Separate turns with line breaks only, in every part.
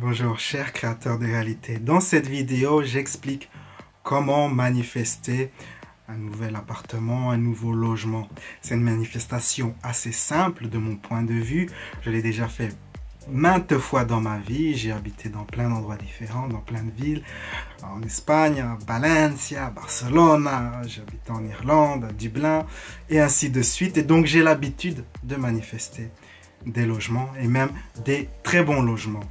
Bonjour chers créateurs de réalité. Dans cette vidéo, j'explique comment manifester un nouvel appartement, un nouveau logement. C'est une manifestation assez simple de mon point de vue. Je l'ai déjà fait maintes fois dans ma vie. J'ai habité dans plein d'endroits différents, dans plein de villes. En Espagne, à Valencia, à Barcelone, j'ai habité en Irlande, à Dublin, et ainsi de suite. Et donc j'ai l'habitude de manifester des logements et même des très bons logements.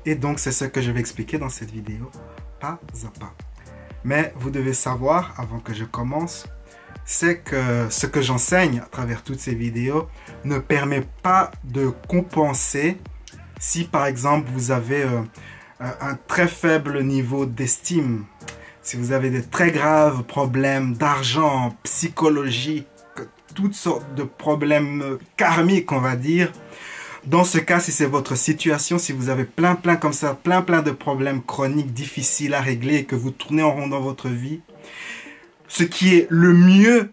Et donc, c'est ce que je vais expliquer dans cette vidéo, pas à pas. Mais vous devez savoir, avant que je commence, c'est que ce que j'enseigne à travers toutes ces vidéos ne permet pas de compenser si, par exemple, vous avez un très faible niveau d'estime, si vous avez des très graves problèmes d'argent, psychologiques, toutes sortes de problèmes karmiques, on va dire. Dans ce cas, si c'est votre situation, si vous avez plein comme ça, plein de problèmes chroniques difficiles à régler et que vous tournez en rond dans votre vie, ce qui est le mieux,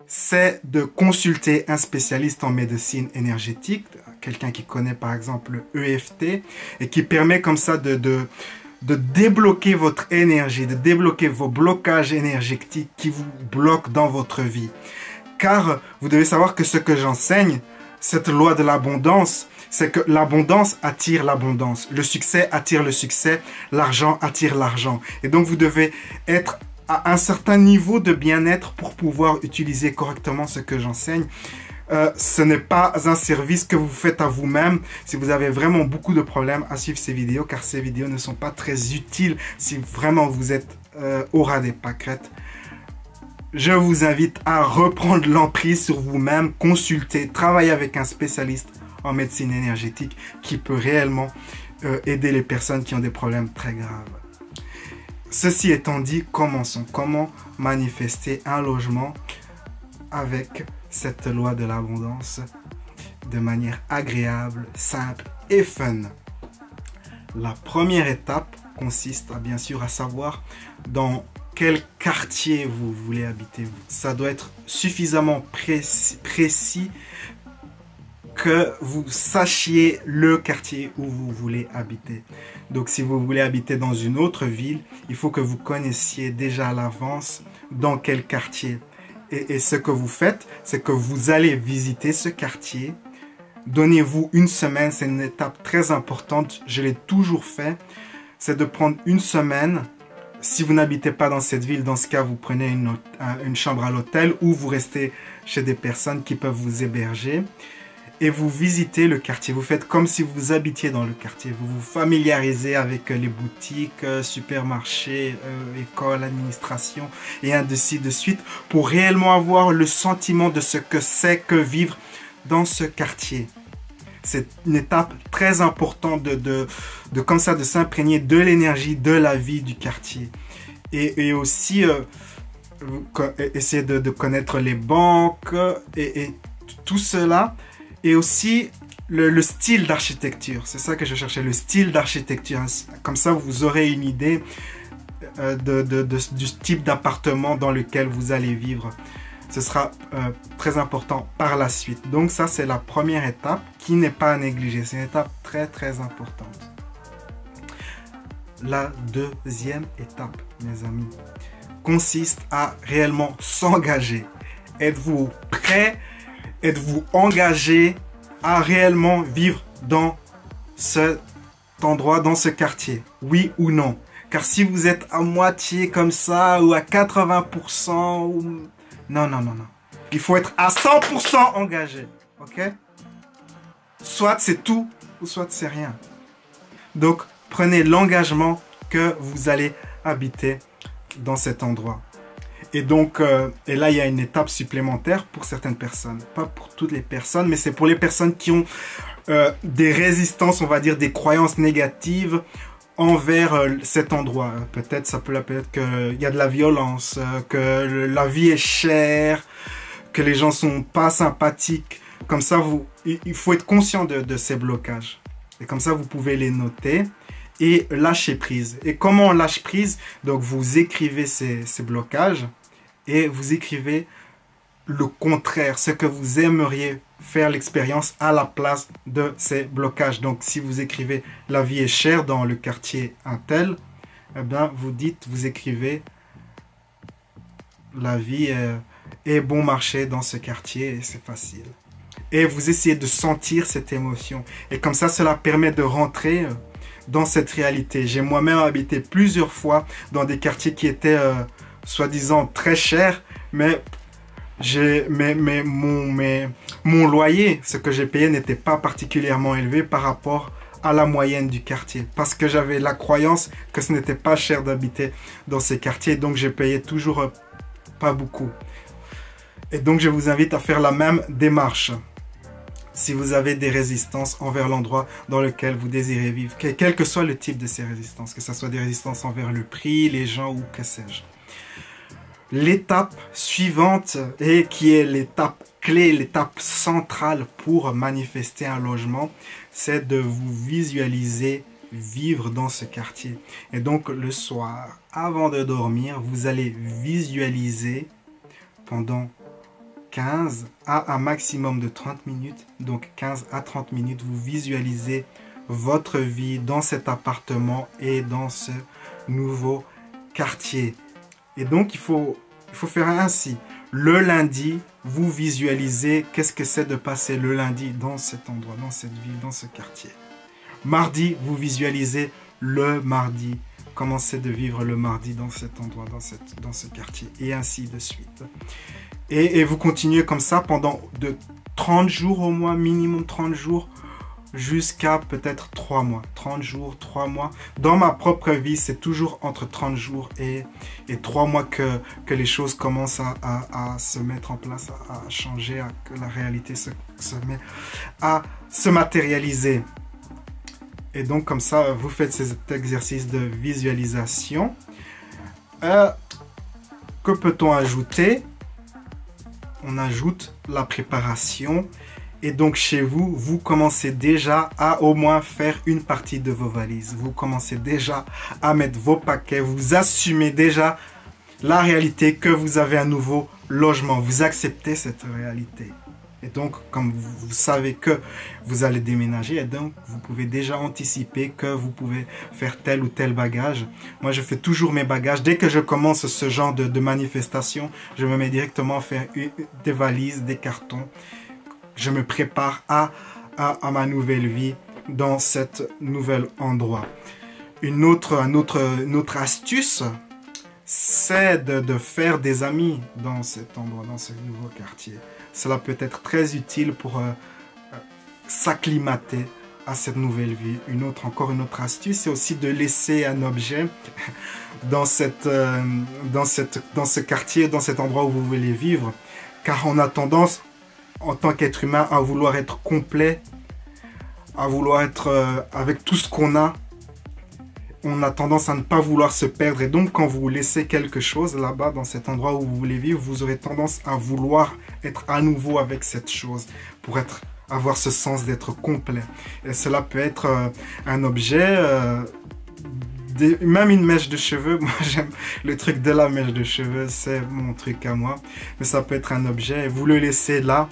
c'est de consulter un spécialiste en médecine énergétique, quelqu'un qui connaît par exemple le EFT et qui permet comme ça de débloquer votre énergie, de débloquer vos blocages énergétiques qui vous bloquent dans votre vie. Car vous devez savoir que ce que j'enseigne, cette loi de l'abondance, c'est que l'abondance attire l'abondance. Le succès attire le succès. L'argent attire l'argent. Et donc, vous devez être à un certain niveau de bien-être pour pouvoir utiliser correctement ce que j'enseigne. Ce n'est pas un service que vous faites à vous-même. Si vous avez vraiment beaucoup de problèmes à suivre ces vidéos, car ces vidéos ne sont pas très utiles si vraiment vous êtes au ras des pâquerettes. Je vous invite à reprendre l'emprise sur vous-même, consulter, travailler avec un spécialiste en médecine énergétique qui peut réellement aider les personnes qui ont des problèmes très graves. Ceci étant dit, commençons. Comment manifester un logement avec cette loi de l'abondance de manière agréable, simple et fun? La première étape consiste bien sûr à savoir dans quel quartier vous voulez habiter. Ça doit être suffisamment précis que vous sachiez le quartier où vous voulez habiter. Donc si vous voulez habiter dans une autre ville, il faut que vous connaissiez déjà à l'avance dans quel quartier. Et ce que vous faites, c'est que vous allez visiter ce quartier. Donnez-vous une semaine, c'est une étape très importante, je l'ai toujours fait. C'est de prendre une semaine. Si vous n'habitez pas dans cette ville, dans ce cas, vous prenez une chambre à l'hôtel ou vous restez chez des personnes qui peuvent vous héberger et vous visitez le quartier. Vous faites comme si vous habitiez dans le quartier. Vous vous familiarisez avec les boutiques, supermarchés, écoles, administration et ainsi de suite pour réellement avoir le sentiment de ce que c'est que vivre dans ce quartier. C'est une étape très importante de comme ça de s'imprégner de l'énergie, de la vie du quartier. Et aussi essayer de connaître les banques et tout cela. Et aussi le style d'architecture. C'est ça que je cherchais, le style d'architecture. Comme ça, vous aurez une idée du type d'appartement dans lequel vous allez vivre. Ce sera très important par la suite. Donc ça, c'est la première étape qui n'est pas à négliger. C'est une étape très importante. La deuxième étape, mes amis, consiste à réellement s'engager. Êtes-vous prêt? Êtes-vous engagé à réellement vivre dans cet endroit, dans ce quartier? Oui ou non? Car si vous êtes à moitié comme ça ou à 80% ou... Non. Il faut être à 100% engagé. Ok? Soit c'est tout, ou soit c'est rien. Donc, prenez l'engagement que vous allez habiter dans cet endroit. Et donc, et là, il y a une étape supplémentaire pour certaines personnes. Pas pour toutes les personnes, mais c'est pour les personnes qui ont des résistances, on va dire, des croyances négatives envers cet endroit. Peut-être qu'il y a de la violence, que la vie est chère, que les gens sont pas sympathiques. Comme ça, il faut être conscient de ces blocages. Et comme ça, vous pouvez les noter et lâcher prise. Et comment on lâche prise? Donc, vous écrivez ces blocages et vous écrivez le contraire, ce que vous aimeriez faire l'expérience à la place de ces blocages. Donc, si vous écrivez « La vie est chère dans le quartier Intel », eh bien, vous écrivez « La vie est bon marché dans ce quartier » et c'est facile. Et vous essayez de sentir cette émotion. Et comme ça, cela permet de rentrer dans cette réalité. J'ai moi-même habité plusieurs fois dans des quartiers qui étaient soi-disant très chers, mais mon loyer, ce que j'ai payé, n'était pas particulièrement élevé par rapport à la moyenne du quartier. Parce que j'avais la croyance que ce n'était pas cher d'habiter dans ces quartiers, donc j'ai payé toujours pas beaucoup. Et donc je vous invite à faire la même démarche. Si vous avez des résistances envers l'endroit dans lequel vous désirez vivre, quel que soit le type de ces résistances, que ce soit des résistances envers le prix, les gens ou que sais-je. L'étape suivante, et qui est l'étape clé, l'étape centrale pour manifester un logement, c'est de vous visualiser vivre dans ce quartier. Et donc le soir, avant de dormir, vous allez visualiser pendant 15 à un maximum de 30 minutes, donc 15 à 30 minutes, vous visualisez votre vie dans cet appartement et dans ce nouveau quartier. Et donc, il faut faire ainsi. Le lundi, vous visualisez qu'est-ce que c'est de passer le lundi dans cet endroit, dans cette ville, dans ce quartier. Mardi, vous visualisez le mardi. Comment c'est de vivre le mardi dans cet endroit, dans ce quartier, et ainsi de suite. Et vous continuez comme ça pendant de 30 jours au moins, minimum 30 jours, jusqu'à peut-être 3 mois. 30 jours, 3 mois. Dans ma propre vie, c'est toujours entre 30 jours et 3 mois que les choses commencent à se mettre en place, à changer, que la réalité se met à se matérialiser. Et donc comme ça, vous faites cet exercice de visualisation. Que peut-on ajouter? On ajoute la préparation. Et donc chez vous, vous commencez déjà à au moins faire une partie de vos valises. Vous commencez déjà à mettre vos paquets. Vous assumez déjà la réalité que vous avez un nouveau logement. Vous acceptez cette réalité. Et donc, comme vous savez que vous allez déménager, et donc vous pouvez déjà anticiper que vous pouvez faire tel ou tel bagage. Moi, je fais toujours mes bagages. Dès que je commence ce genre de manifestation, je me mets directement à faire des valises, des cartons. Je me prépare à ma nouvelle vie dans cet nouvel endroit. Une autre astuce, c'est de faire des amis dans cet endroit, dans ce nouveau quartier. Cela peut être très utile pour s'acclimater à cette nouvelle vie. Encore une autre astuce, c'est aussi de laisser un objet dans ce quartier, dans cet endroit où vous voulez vivre. Car on a tendance, en tant qu'être humain, à vouloir être complet, à vouloir être avec tout ce qu'on a. On a tendance à ne pas vouloir se perdre. Et donc, quand vous laissez quelque chose là-bas, dans cet endroit où vous voulez vivre, vous aurez tendance à vouloir être à nouveau avec cette chose pour avoir ce sens d'être complet. Et cela peut être un objet, même une mèche de cheveux. Moi, j'aime le truc de la mèche de cheveux, c'est mon truc à moi. Mais ça peut être un objet et vous le laissez là.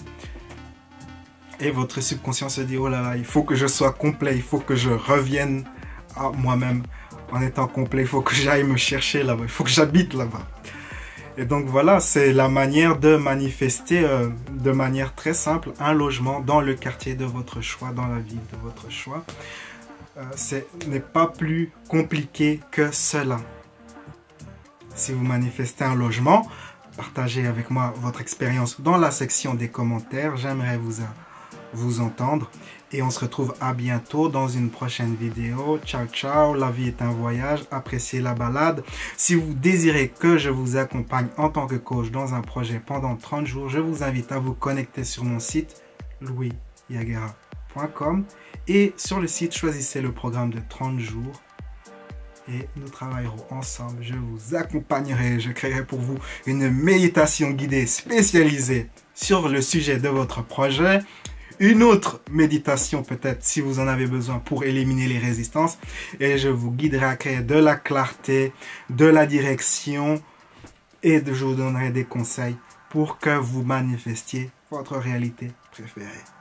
Et votre subconscient se dit, oh là là, il faut que je sois complet, il faut que je revienne à moi-même en étant complet, il faut que j'aille me chercher là-bas, il faut que j'habite là-bas. Et donc voilà, c'est la manière de manifester de manière très simple un logement dans le quartier de votre choix, dans la ville de votre choix. Ce n'est pas plus compliqué que cela. Si vous manifestez un logement, partagez avec moi votre expérience dans la section des commentaires, j'aimerais vous entendre. Et on se retrouve à bientôt dans une prochaine vidéo. Ciao, ciao. La vie est un voyage. Appréciez la balade. Si vous désirez que je vous accompagne en tant que coach dans un projet pendant 30 jours, je vous invite à vous connecter sur mon site louisyagara.com et sur le site, choisissez le programme de 30 jours et nous travaillerons ensemble. Je vous accompagnerai. Je créerai pour vous une méditation guidée spécialisée sur le sujet de votre projet. Une autre méditation peut-être si vous en avez besoin pour éliminer les résistances. Et je vous guiderai à créer de la clarté, de la direction et je vous donnerai des conseils pour que vous manifestiez votre réalité préférée.